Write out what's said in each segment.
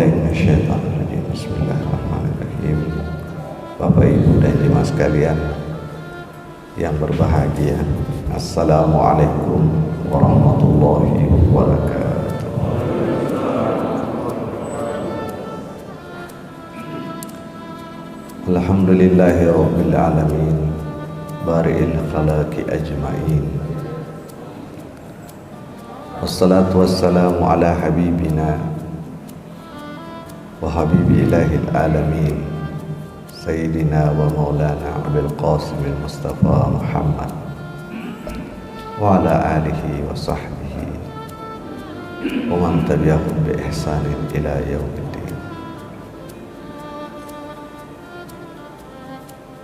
A'udzubillahiminasyaitonirrajim. Bismillahirrahmanirrahim. Bapak Ibu dan jemaah sekalian yang berbahagia, Assalamualaikum warahmatullahi wabarakatuh. Alhamdulillahi rabbil alamin, bari'il khalaqi ajma'in. Wassalatu wassalamu ala habibina wa habibi ilahil alamin, Sayyidina wa maulana Abil Qasim al-Mustafa Muhammad wa ala alihi wa sahbihi wa man tabi'ahum bi ihsanin ila yaumiddin.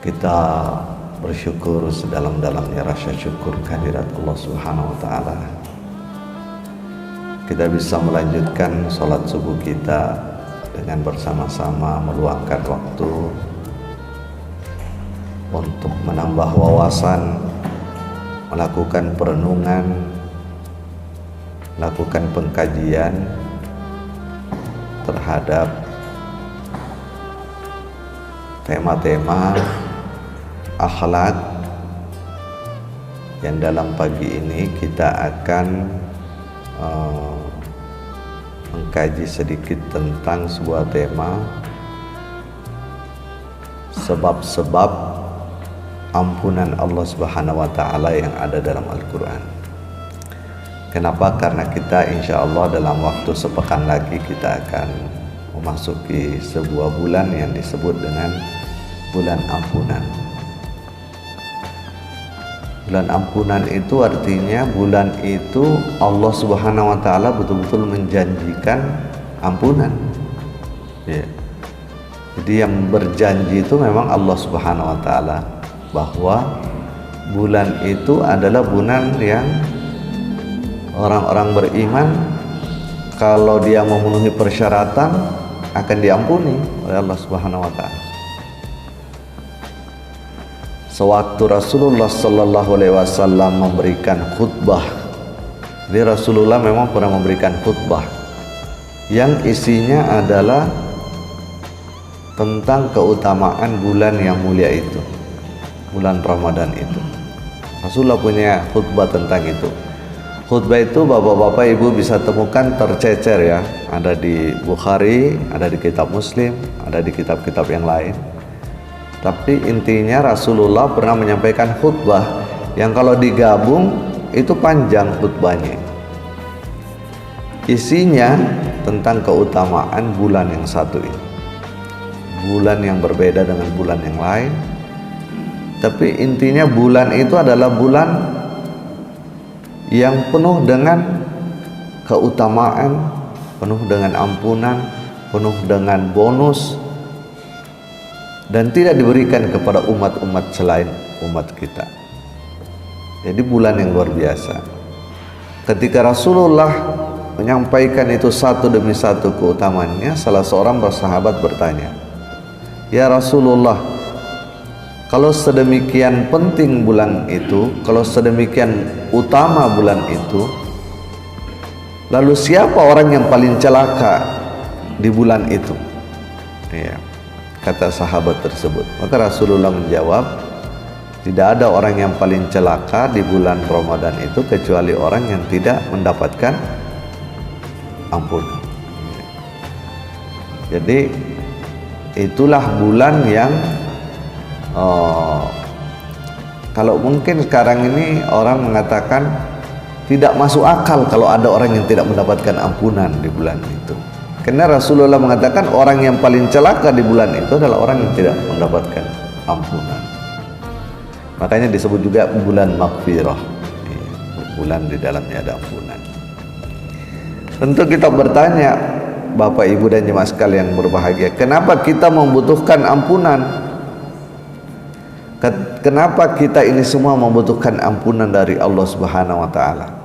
Kita bersyukur sedalam-dalamnya rasa syukur kehadirat Allah Subhanahu wa taala. Kita bisa melanjutkan salat subuh kita dengan bersama-sama meluangkan waktu untuk menambah wawasan, melakukan perenungan, melakukan pengkajian terhadap tema-tema akhlak yang dalam pagi ini kita akan mengkaji sedikit tentang sebuah tema sebab-sebab ampunan Allah Subhanahu wa taala yang ada dalam Al-Qur'an. Kenapa? Karena kita insya Allah dalam waktu sepekan lagi kita akan memasuki sebuah bulan yang disebut dengan bulan ampunan. Bulan ampunan itu artinya bulan itu Allah Subhanahu wa taala betul-betul menjanjikan ampunan. Ya. Jadi yang berjanji itu memang Allah Subhanahu wa taala, bahwa bulan itu adalah bulan yang orang-orang beriman kalau dia memenuhi persyaratan akan diampuni oleh Allah Subhanahu wa taala. Sewaktu Rasulullah sallallahu alaihi wasallam memberikan khutbah, jadi Rasulullah memang pernah memberikan khutbah yang isinya adalah tentang keutamaan bulan yang mulia itu, bulan Ramadan itu. Rasulullah punya khutbah tentang itu. Khutbah itu bapak-bapak ibu bisa temukan tercecer ya, ada di Bukhari, ada di kitab Muslim, ada di kitab-kitab yang lain. Tapi intinya Rasulullah pernah menyampaikan khutbah yang kalau digabung itu panjang khutbahnya. Isinya tentang keutamaan bulan yang satu ini. Bulan yang berbeda dengan bulan yang lain. Tapi intinya bulan itu adalah bulan yang penuh dengan keutamaan, penuh dengan ampunan, penuh dengan bonus, dan tidak diberikan kepada umat-umat selain umat kita. Jadi bulan yang luar biasa. Ketika Rasulullah menyampaikan itu satu demi satu keutamaannya, salah seorang sahabat bertanya, "Ya Rasulullah, kalau sedemikian penting bulan itu, kalau sedemikian utama bulan itu, lalu siapa orang yang paling celaka di bulan itu?" Ya, kata sahabat tersebut. Maka Rasulullah menjawab, tidak ada orang yang paling celaka di bulan Ramadan itu kecuali orang yang tidak mendapatkan ampunan. Jadi itulah bulan yang kalau mungkin sekarang ini orang mengatakan tidak masuk akal kalau ada orang yang tidak mendapatkan ampunan di bulan itu. Karena Rasulullah mengatakan orang yang paling celaka di bulan itu adalah orang yang tidak mendapatkan ampunan. Makanya disebut juga bulan maghfirah, bulan di dalamnya ada ampunan. Tentu kita bertanya, Bapak Ibu dan jemaah sekalian berbahagia, kenapa kita membutuhkan ampunan? Kenapa kita ini semua membutuhkan ampunan dari Allah Subhanahu wa taala?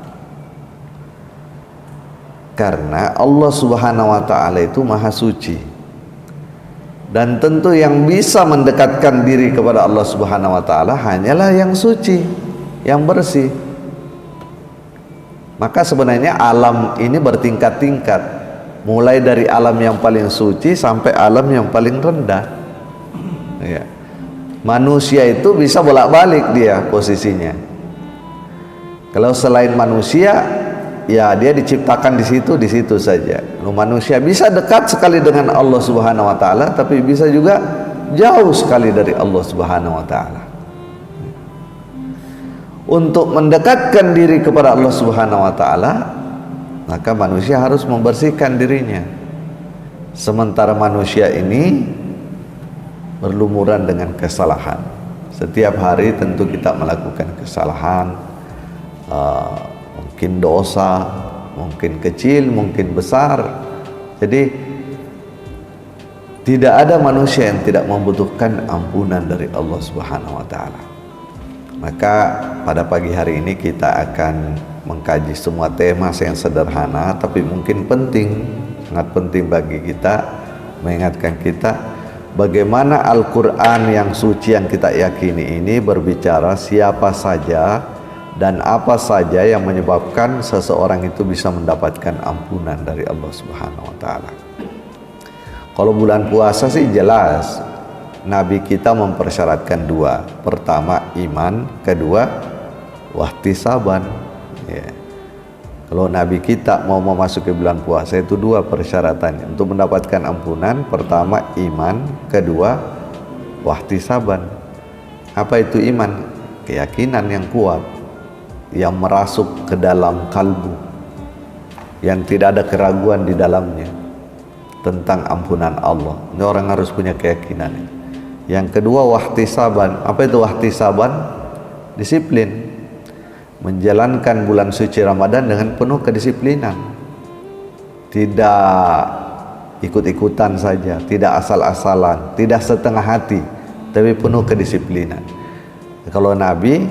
Karena Allah Subhanahu wa taala itu maha suci. Dan tentu yang bisa mendekatkan diri kepada Allah Subhanahu wa taala hanyalah yang suci, yang bersih. Maka sebenarnya alam ini bertingkat-tingkat. mulai dari alam yang paling suci sampai alam yang paling rendah. Ya. Manusia itu bisa bolak-balik dia posisinya. Kalau selain manusia, ya dia diciptakan di situ saja. Lalu manusia bisa dekat sekali dengan Allah Subhanahu wa taala, tapi bisa juga jauh sekali dari Allah Subhanahu wa taala. Untuk mendekatkan diri kepada Allah Subhanahu wa taala, maka manusia harus membersihkan dirinya. Sementara manusia ini berlumuran dengan kesalahan. Setiap hari tentu kita melakukan kesalahan, mungkin dosa, mungkin kecil, mungkin besar. Jadi tidak ada manusia yang tidak membutuhkan ampunan dari Allah Subhanahu wa taala. Maka pada pagi hari ini kita akan mengkaji semua tema yang sederhana tapi mungkin penting, sangat penting bagi kita, mengingatkan kita bagaimana Al-Quran yang suci yang kita yakini ini berbicara siapa saja dan apa saja yang menyebabkan seseorang itu bisa mendapatkan ampunan dari Allah Subhanahu wa taala. Kalau bulan puasa sih jelas Nabi kita mempersyaratkan dua. Pertama iman, kedua wahtisaban. Ya. Kalau Nabi kita mau memasuki bulan puasa itu dua persyaratannya untuk mendapatkan ampunan. Pertama iman, kedua wahtisaban. Apa itu iman? Keyakinan yang kuat yang merasuk ke dalam kalbu, yang tidak ada keraguan di dalamnya tentang ampunan Allah. Ini orang harus punya keyakinan. Yang kedua wahtisaban. Apa itu wahtisaban? Disiplin. Menjalankan bulan suci Ramadan dengan penuh kedisiplinan. Tidak ikut-ikutan saja, tidak asal-asalan, tidak setengah hati, tapi penuh kedisiplinan. Kalau Nabi,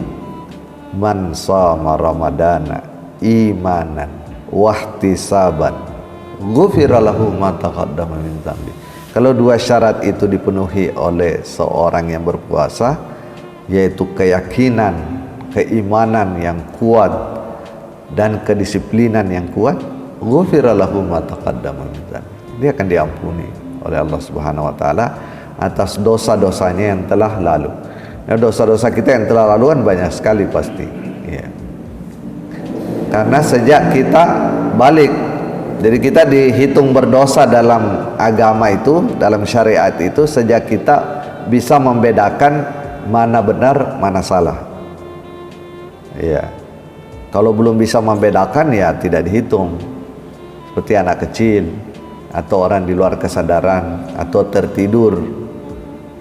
man shoma ramadana imanan wahtisaban ghufira lahu ma taqaddama min dzambi. Kalau dua syarat itu dipenuhi oleh seorang yang berpuasa, yaitu keyakinan, keimanan yang kuat dan kedisiplinan yang kuat, ghufira lahu ma taqaddama min dzambi. Dia akan diampuni oleh Allah Subhanahu wa taala atas dosa-dosanya yang telah lalu. Nah, dosa-dosa kita yang telah lalu kan banyak sekali pasti. Ya. Karena sejak kita balik, jadi kita dihitung berdosa dalam agama itu, dalam syariat itu sejak kita bisa membedakan mana benar, mana salah. Ya. Kalau belum bisa membedakan ya tidak dihitung. Seperti anak kecil atau orang di luar kesadaran atau tertidur.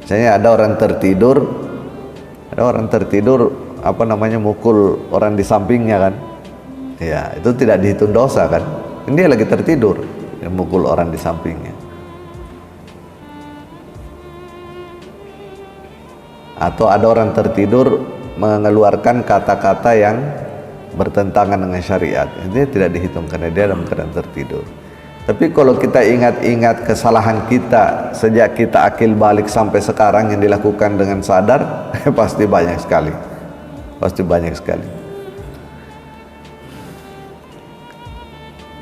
Misalnya ada orang tertidur mukul orang di sampingnya kan. Ya, itu tidak dihitung dosa kan. Dia lagi tertidur, dia mukul orang di sampingnya. Atau ada orang tertidur mengeluarkan kata-kata yang bertentangan dengan syariat, ini tidak dihitung karena dia dalam keadaan tertidur. Tapi kalau kita ingat-ingat kesalahan kita sejak kita akil balik sampai sekarang yang dilakukan dengan sadar, pasti banyak sekali.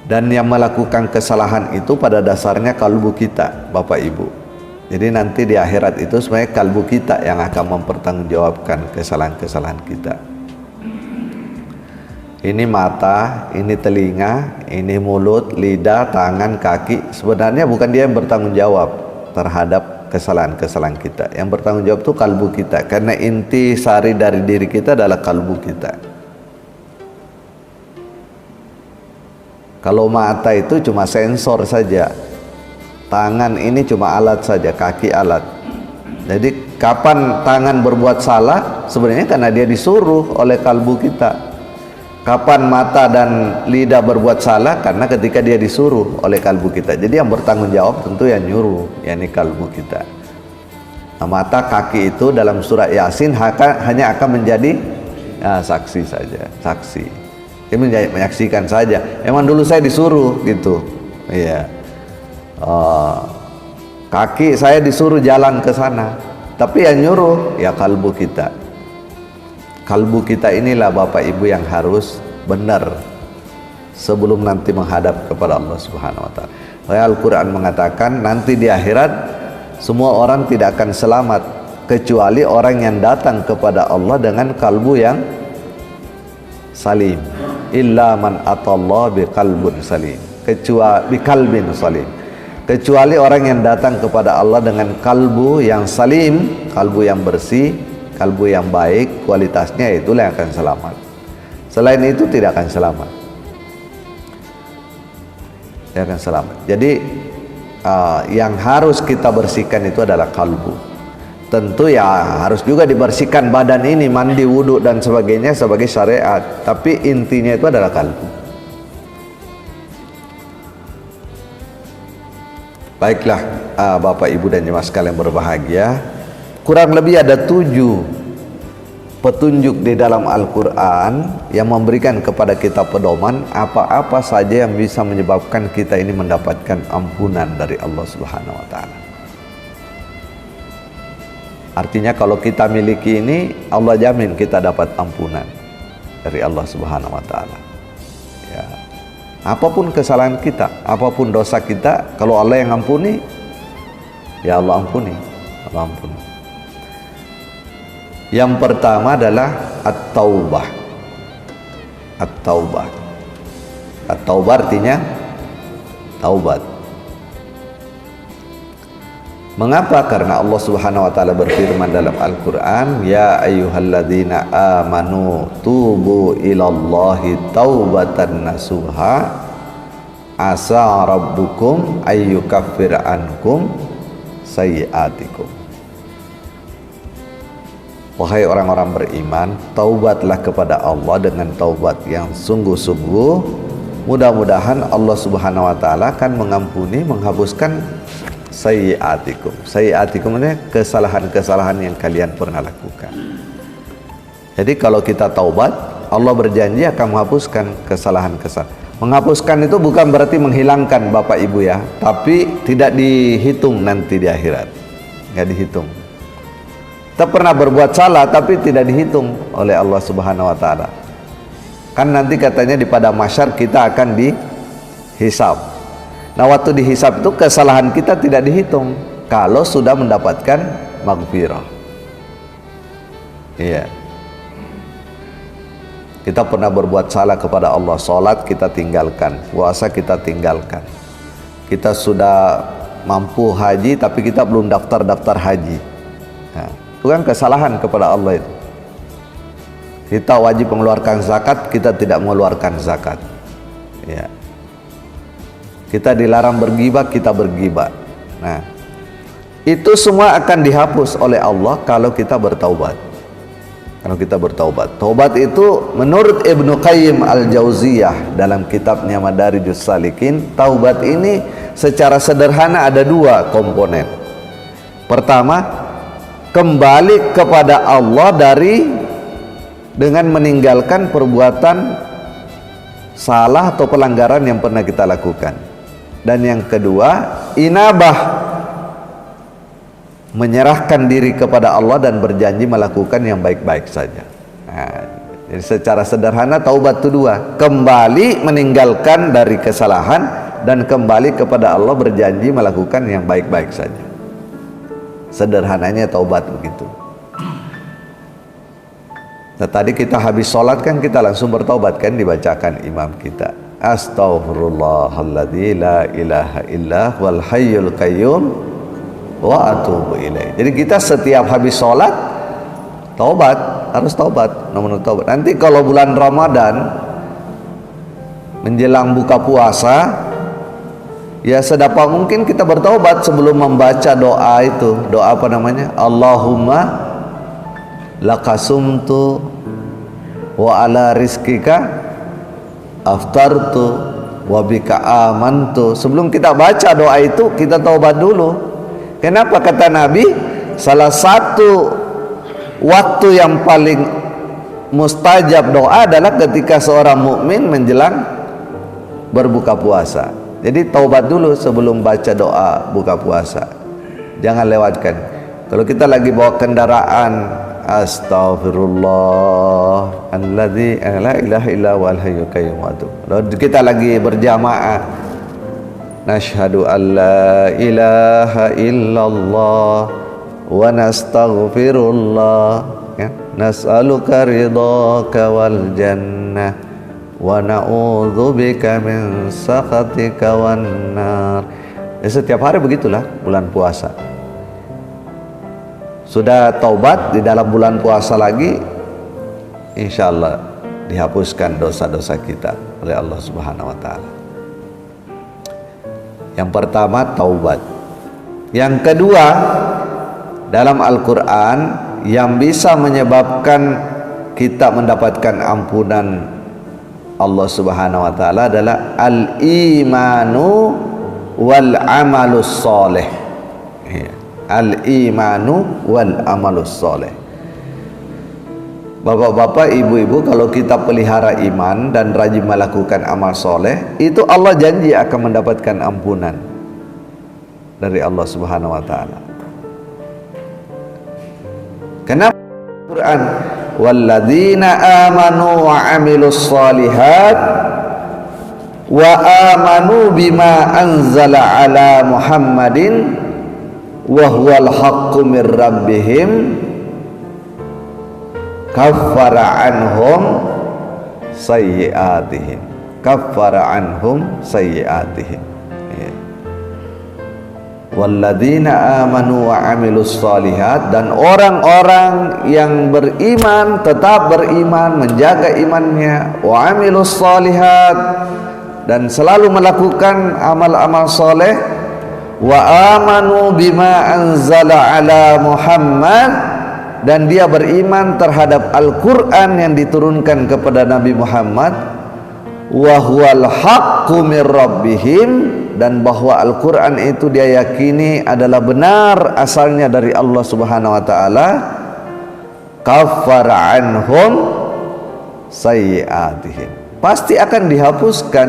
Dan yang melakukan kesalahan itu pada dasarnya kalbu kita, Bapak Ibu. Jadi nanti di akhirat itu sebenarnya kalbu kita yang akan mempertanggungjawabkan kesalahan-kesalahan kita. Ini mata, ini telinga, ini mulut, lidah, tangan, kaki. Sebenarnya bukan dia yang bertanggung jawab terhadap kesalahan-kesalahan kita. Yang bertanggung jawab itu kalbu kita. Karena inti sari dari diri kita adalah kalbu kita. Kalau mata itu cuma sensor saja, tangan ini cuma alat saja, kaki alat. Jadi kapan tangan berbuat salah? Sebenarnya karena dia disuruh oleh kalbu kita. Kapan mata dan lidah berbuat salah? Karena ketika dia disuruh oleh kalbu kita. Jadi yang bertanggung jawab tentu yang nyuruh, yakni kalbu kita. Nah, mata, kaki itu dalam surah Yasin hanya akan menjadi saksi saja, saksi. Dia menyaksikan saja. Emang dulu saya disuruh gitu. Iya. Kaki saya disuruh jalan ke sana. Tapi yang nyuruh ya kalbu kita. Kalbu kita inilah Bapak Ibu yang harus benar sebelum nanti menghadap kepada Allah Subhanahu wa taala. Al-Quran mengatakan nanti di akhirat semua orang tidak akan selamat kecuali orang yang datang kepada Allah dengan kalbu yang salim. Illa man atallah biqalbin salim. Kecuali biqalbin salim. Kecuali orang yang datang kepada Allah dengan kalbu yang salim, kalbu yang bersih, kalbu yang baik, kualitasnya itulah yang akan selamat. Selain itu tidak akan selamat. Tidak akan selamat. Jadi yang harus kita bersihkan itu adalah kalbu. Tentu ya harus juga dibersihkan badan ini, mandi, wudhu dan sebagainya sebagai syariat. Tapi intinya itu adalah kalbu. Baiklah Bapak Ibu dan jemaah sekalian berbahagia, kurang lebih ada 7 petunjuk di dalam Al-Quran yang memberikan kepada kita pedoman apa-apa saja yang bisa menyebabkan kita ini mendapatkan ampunan dari Allah Subhanahu wa Ta'ala. Artinya kalau kita miliki ini, Allah jamin kita dapat ampunan dari Allah Subhanahu wa Ta'ala. Ya. Apapun kesalahan kita, apapun dosa kita, kalau Allah yang ampuni, ya Allah ampuni. Allah ampuni. Yang pertama adalah at-taubah. At-taubah. At-taubah artinya taubat. Mengapa? Karena Allah Subhanahu wa taala berfirman dalam Al-Qur'an, ya ayyuhalladzina amanu tubu ilallahi taubatan nasuha asa rabbukum ayyukaffir ankum sayyi'atikum. Wahai orang-orang beriman, taubatlah kepada Allah dengan taubat yang sungguh-sungguh. Mudah-mudahan Allah Subhanahu wa taala akan mengampuni, menghapuskan sayyi'atikum. Sayyi'atikum ini kesalahan-kesalahan yang kalian pernah lakukan. Jadi kalau kita taubat, Allah berjanji akan menghapuskan kesalahan-kesalahan. Menghapuskan itu bukan berarti menghilangkan Bapak Ibu ya, tapi tidak dihitung nanti di akhirat. Nggak dihitung. Kita pernah berbuat salah tapi tidak dihitung oleh Allah Subhanahu wa taala. Kan nanti katanya di padang mahsyar kita akan dihisab. Nah, waktu dihisab itu kesalahan kita tidak dihitung kalau sudah mendapatkan maghfirah. Iya. Kita pernah berbuat salah kepada Allah, salat kita tinggalkan, puasa kita tinggalkan. Kita sudah mampu haji tapi kita belum daftar haji. Nah, itu kan kesalahan kepada Allah itu. Kita wajib mengeluarkan zakat, kita tidak mengeluarkan zakat. Ya. Kita dilarang bergibah, kita bergibah. Nah, itu semua akan dihapus oleh Allah kalau kita bertaubat. Kalau kita bertaubat. Taubat itu menurut Ibnu Qayyim Al-Jauziyah dalam kitabnya Madarijus Salikin, taubat ini secara sederhana ada 2 komponen. Pertama, kembali kepada Allah dengan meninggalkan perbuatan salah atau pelanggaran yang pernah kita lakukan. Dan yang kedua, inabah, menyerahkan diri kepada Allah dan berjanji melakukan yang baik-baik saja. Nah, jadi secara sederhana taubat itu 2, kembali meninggalkan dari kesalahan dan kembali kepada Allah berjanji melakukan yang baik-baik saja. Sederhananya taubat begitu. Nah, tadi kita habis sholat kan kita langsung bertaubat kan, dibacakan imam kita, astaghfirullahalladzi la ilaha illa wal hayyul qayyum wa atubu ilaih. Jadi kita setiap habis sholat taubat, harus taubat, nomor taubat. Nanti kalau bulan Ramadan menjelang buka puasa, ya sedapat mungkin kita bertaubat sebelum membaca doa itu. Doa apa namanya? Allahumma lakasumtu wa ala rizkika aftartu wa bika amantu. Sebelum kita baca doa itu kita taubat dulu. Kenapa? Kata Nabi, salah satu waktu yang paling mustajab doa adalah ketika seorang mukmin menjelang berbuka puasa. Jadi taubat dulu sebelum baca doa buka puasa. Jangan lewatkan. Kalau kita lagi bawa kendaraan, astaghfirullah alladzi la ilaha illa huwal hayyul qayyum. Kalau kita lagi berjamaah, nashhadu an la ilaha illallah wa nastaghfirullah, ya. Nas'aluka ridhaka wal jannah wa na'udzubika min sakhatika wan nar. Setiap hari begitulah bulan puasa. Sudah taubat di dalam bulan puasa lagi, insya Allah dihapuskan dosa-dosa kita oleh Allah Subhanahu wa Ta'ala. Yang pertama taubat. Yang kedua, dalam Al-Quran yang bisa menyebabkan kita mendapatkan ampunan Allah Subhanahu wa Ta'ala adalah al-imanu wal amalus soleh. Al-imanu wal amalus soleh. Bapak-bapak, ibu-ibu, kalau kita pelihara iman dan rajin melakukan amal soleh, itu Allah janji akan mendapatkan ampunan dari Allah Subhanahu wa Ta'ala. Kenapa Al-Quran? Walladzina amanu wa amilus solihat wa amanu bima anzala ala Muhammadin wa huwal haqqu mir rabbihim kaffara anhum sayyi'atihim. Kaffara anhum sayyi'atihim. Walladzina amanu wa amilus solihat, dan orang-orang yang beriman, tetap beriman, menjaga imannya, wa amilus solihat, dan selalu melakukan amal-amal soleh, wa amanu bima anzala ala Muhammad, dan dia beriman terhadap Al-Quran yang diturunkan kepada Nabi Muhammad, wa huwal haqqu mir rabbihim, dan bahwa Al-Quran itu dia yakini adalah benar asalnya dari Allah Subhanahu wa Ta'ala, kaffara anhum sayyi'atihim, pasti akan dihapuskan.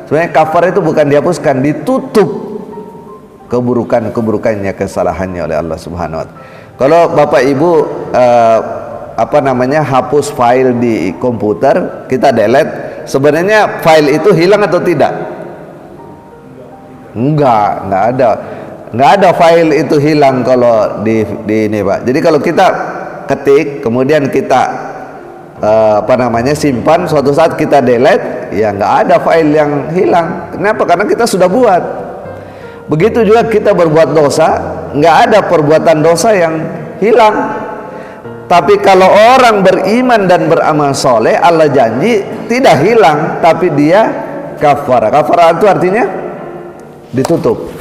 Sebenarnya kafar itu bukan dihapuskan, ditutup keburukannya, kesalahannya oleh Allah Subhanahu wa Ta'ala. Kalau Bapak Ibu hapus file di komputer, kita delete, sebenarnya file itu hilang atau tidak? Enggak ada file itu hilang kalau di ini, Pak. Jadi kalau kita ketik kemudian kita simpan, suatu saat kita delete, ya nggak ada file yang hilang. Kenapa? Karena kita sudah buat. Begitu juga kita berbuat dosa, nggak ada perbuatan dosa yang hilang. Tapi kalau orang beriman dan beramal soleh, Allah janji tidak hilang, tapi dia kafara. Kafara itu artinya ditutup,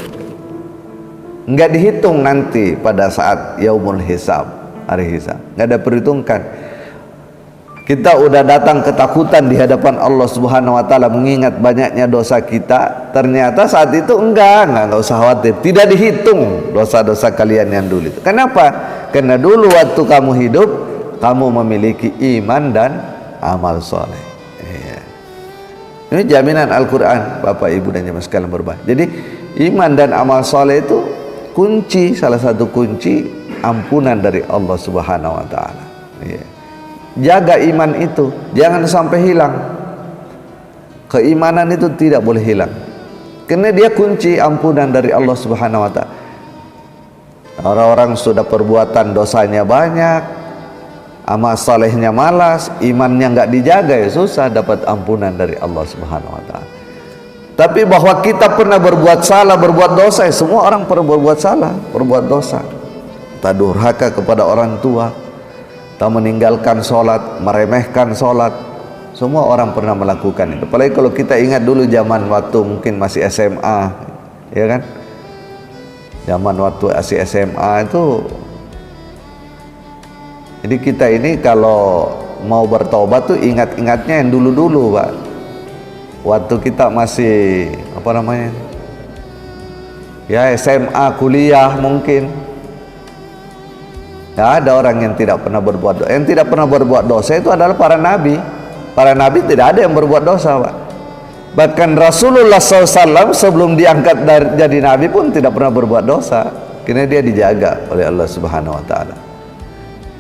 nggak dihitung nanti pada saat yaumul hisab, hari hisab, nggak ada perhitungkan. Kita udah datang ketakutan di hadapan Allah Subhanahu wa Ta'ala, mengingat banyaknya dosa kita. Ternyata saat itu enggak usah khawatir, tidak dihitung dosa-dosa kalian yang dulu itu. Kenapa? Karena dulu waktu kamu hidup, kamu memiliki iman dan amal soleh. Ini jaminan Al-Quran, Bapak Ibu dan jemaah sekalian berbahagia. Jadi iman dan amal soleh itu kunci, salah satu kunci ampunan dari Allah Subhanahu wa Ta'ala. Jaga iman itu, jangan sampai hilang. Keimanan itu tidak boleh hilang, karena dia kunci ampunan dari Allah Subhanahu wa Ta'ala. Orang-orang sudah perbuatan dosanya banyak, amal salehnya malas, imannya nggak dijaga, ya susah dapat ampunan dari Allah Subhanahu wa Ta'ala. Tapi bahwa kita pernah berbuat salah, berbuat dosa, ya semua orang pernah berbuat salah, berbuat dosa. Tak durhaka kepada orang tua, tak meninggalkan sholat, meremehkan sholat, semua orang pernah melakukan itu. Apalagi kalau kita ingat dulu zaman waktu mungkin masih SMA, ya kan? Zaman waktu masih SMA itu, jadi kita ini kalau mau bertobat tuh ingat-ingatnya yang dulu-dulu, Pak. Waktu kita masih ya SMA, kuliah mungkin. Tidak ada orang yang tidak pernah berbuat dosa. Yang tidak pernah berbuat dosa itu adalah para nabi. Para nabi tidak ada yang berbuat dosa, Pak. Bahkan Rasulullah SAW sebelum diangkat jadi nabi pun tidak pernah berbuat dosa, karena dia dijaga oleh Allah Subhanahu wa Ta'ala.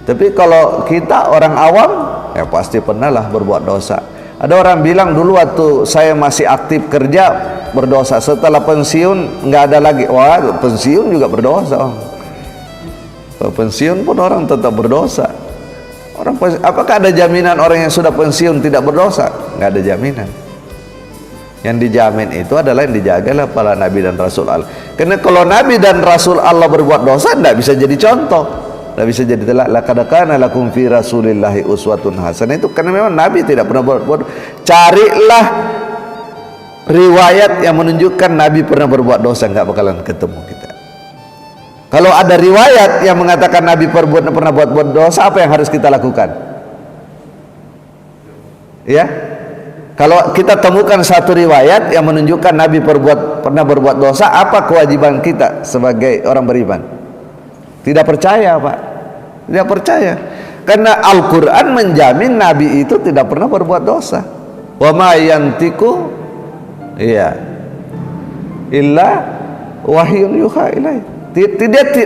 Tapi kalau kita orang awam, ya pasti pernah lah berbuat dosa. Ada orang bilang dulu waktu saya masih aktif kerja, berdosa, setelah pensiun nggak ada lagi. Wah, pensiun juga berdosa. Pensiun pun orang tetap berdosa. Apakah ada jaminan orang yang sudah pensiun tidak berdosa? Nggak ada jaminan. Yang dijamin itu adalah yang dijagalah para nabi dan rasul Allah. Karena kalau nabi dan rasul Allah berbuat dosa, tidak bisa jadi contoh, tidak bisa jadi teladan. Laqad kana lakum fi rasulillahi uswatun hasanah, itu karena memang nabi tidak pernah berbuat. Carilah riwayat yang menunjukkan nabi pernah berbuat dosa, nggak bakalan ketemu kita. Kalau ada riwayat yang mengatakan nabi pernah buat dosa, apa yang harus kita lakukan? Ya, kalau kita temukan satu riwayat yang menunjukkan Nabi pernah berbuat dosa, apa kewajiban kita sebagai orang beriman? Tidak percaya, Pak. Tidak percaya. Karena Al-Quran menjamin Nabi itu tidak pernah berbuat dosa. Wa ma yantiku illa wahyun yuha ilaih.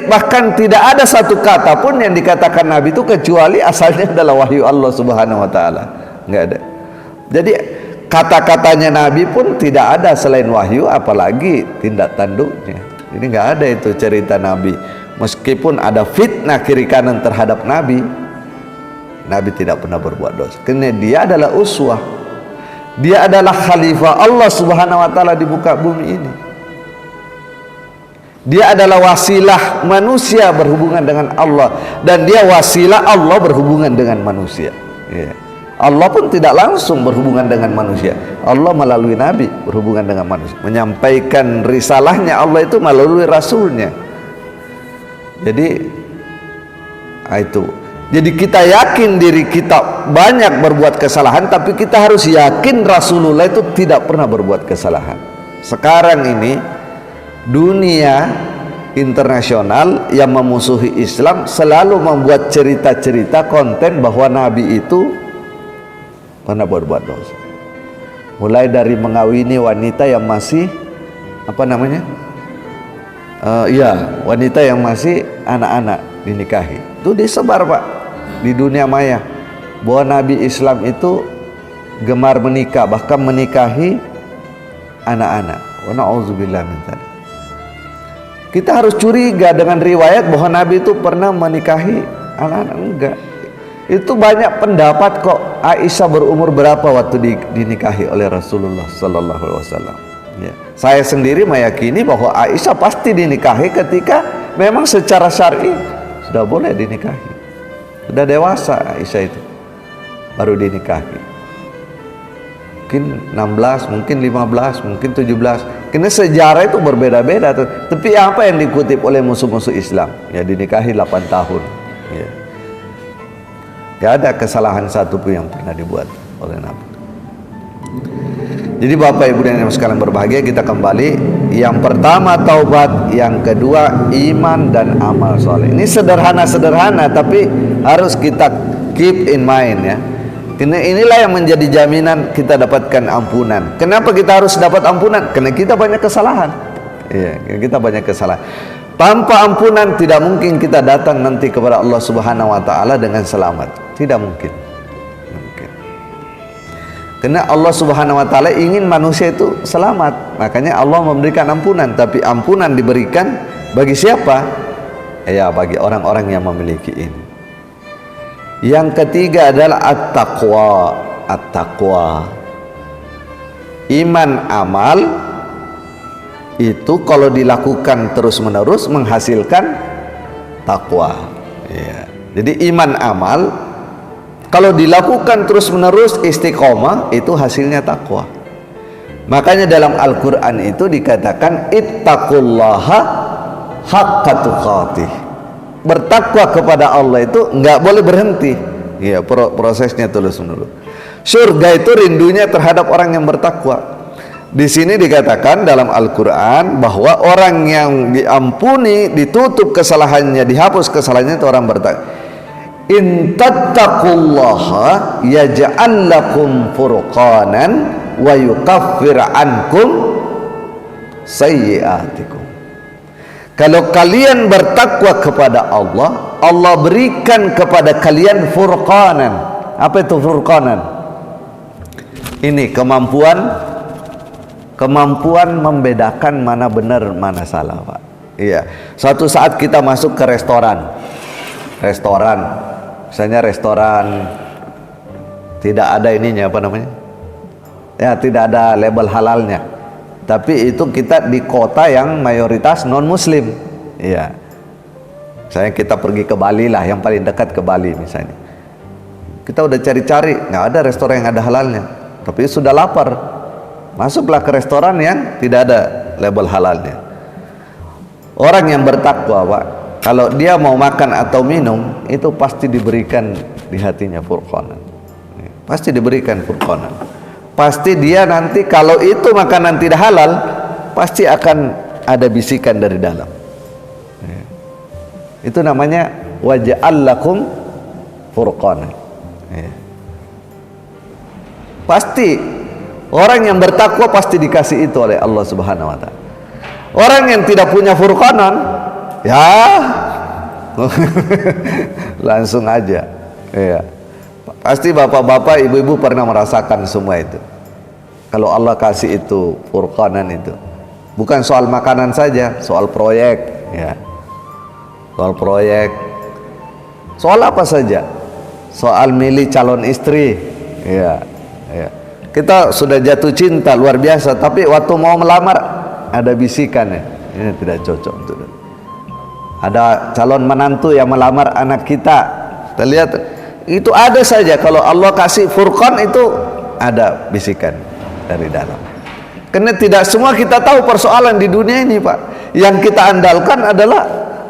Bahkan tidak ada satu kata pun yang dikatakan Nabi itu kecuali asalnya adalah wahyu Allah Subhanahu wa taala. Enggak ada. Jadi kata-katanya Nabi pun tidak ada selain wahyu, apalagi tindak tanduknya. Ini nggak ada itu cerita Nabi. Meskipun ada fitnah kiri kanan terhadap Nabi, Nabi tidak pernah berbuat dosa. Karena dia adalah uswah. Dia adalah khalifah Allah Subhanahu wa taala di muka bumi ini. Dia adalah wasilah manusia berhubungan dengan Allah, dan dia wasilah Allah berhubungan dengan manusia. Allah pun tidak langsung berhubungan dengan manusia. Allah melalui Nabi berhubungan dengan manusia, menyampaikan risalahnya Allah itu melalui rasulnya. Jadi itu. Jadi kita yakin diri kita banyak berbuat kesalahan, tapi kita harus yakin Rasulullah itu tidak pernah berbuat kesalahan. Sekarang ini dunia internasional yang memusuhi Islam selalu membuat cerita-cerita konten bahwa Nabi itu pernah berbuat dosa. Mulai dari mengawini wanita yang masih wanita yang masih anak-anak dinikahi. Itu disebar, Pak, di dunia maya bahwa Nabi Islam itu gemar menikah, bahkan menikahi anak-anak. Wa na'udzubillah min dzalik. Kita harus curiga dengan riwayat bahwa Nabi itu pernah menikahi anak-anak. Enggak. Itu banyak pendapat kok. Aisyah berumur berapa waktu dinikahi oleh Rasulullah sallallahu alaihi wasallam. Ya. Saya sendiri meyakini bahwa Aisyah pasti dinikahi ketika memang secara syar'i sudah boleh dinikahi. Sudah dewasa Aisyah itu baru dinikahi. Mungkin 16, mungkin 15, mungkin 17. Karena sejarah itu berbeda-beda. Tapi apa yang dikutip oleh musuh-musuh Islam? Ya, dinikahi 8 tahun. Ya. Gak ada kesalahan satu pun yang pernah dibuat oleh Nabi. Jadi Bapak Ibu dan Ibu sekalian berbahagia, kita kembali. Yang pertama taubat, yang kedua iman dan amal soleh. Ini sederhana-sederhana, tapi harus kita keep in mind ya. Karena inilah yang menjadi jaminan kita dapatkan ampunan. Kenapa kita harus dapat ampunan? Karena kita banyak kesalahan. Iya, kita banyak kesalahan. Tanpa ampunan tidak mungkin kita datang nanti kepada Allah Subhanahu wa taala dengan selamat. Tidak mungkin. Karena Allah Subhanahu wa taala ingin manusia itu selamat. Makanya Allah memberikan ampunan, tapi ampunan diberikan bagi siapa? Ya, bagi orang-orang yang memiliki ini. Yang ketiga adalah at-taqwa. At-taqwa. Iman amal itu kalau dilakukan terus-menerus menghasilkan takwa. Ya. Jadi iman amal kalau dilakukan terus-menerus istiqomah itu hasilnya takwa. Makanya dalam Al-Quran itu dikatakan ittaqullaha haqqa tuqatih. Bertakwa kepada Allah itu nggak boleh berhenti. Ya, prosesnya terus-menerus. Surga itu rindunya terhadap orang yang bertakwa. Di sini dikatakan dalam Al-Quran bahwa orang yang diampuni, ditutup kesalahannya, dihapus kesalahannya itu orang bertakwa. In tattaqullaha yaj'al lakum furqanan wa yukaffir ankum sayyi'atikum. Kalau kalian bertakwa kepada Allah, Allah berikan kepada kalian furqanan. Apa itu furqanan? Ini kemampuan kemampuan membedakan mana benar mana salah, Pak. Iya. Suatu saat kita masuk ke restoran, misalnya restoran tidak ada ininya, apa namanya? Ya, tidak ada label halalnya. Tapi itu kita di kota yang mayoritas non muslim. Iya. Misalnya kita pergi ke Bali lah, yang paling dekat ke Bali misalnya. Kita udah cari-cari, nggak ada restoran yang ada halalnya. Tapi sudah lapar, masuklah ke restoran yang tidak ada label halalnya. Orang yang bertakwa, Pak, kalau dia mau makan atau minum, itu pasti diberikan di hatinya furqanan. Pasti diberikan furqanan. Pasti dia nanti kalau itu makanan tidak halal, pasti akan ada bisikan dari dalam. Itu namanya waja'al lakum furqanan. Pasti orang yang bertakwa pasti dikasih itu oleh Allah Subhanahu wa taala. Orang yang tidak punya furqanan, ya langsung aja. Iya. Pasti bapak-bapak, ibu-ibu pernah merasakan semua itu. Kalau Allah kasih itu furqanan itu, bukan soal makanan saja, soal proyek, ya. Soal proyek, soal apa saja, soal milih calon istri, ya. Kita sudah jatuh cinta luar biasa, tapi waktu mau melamar ada bisikan, ya, ini tidak cocok untuk. Ada calon menantu yang melamar anak kita lihat. Itu ada saja, kalau Allah kasih furqan itu ada bisikan dari dalam. Karena tidak semua kita tahu persoalan di dunia ini, Pak. Yang kita andalkan adalah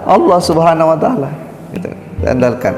Allah Subhanahu wa taala. Kita andalkan.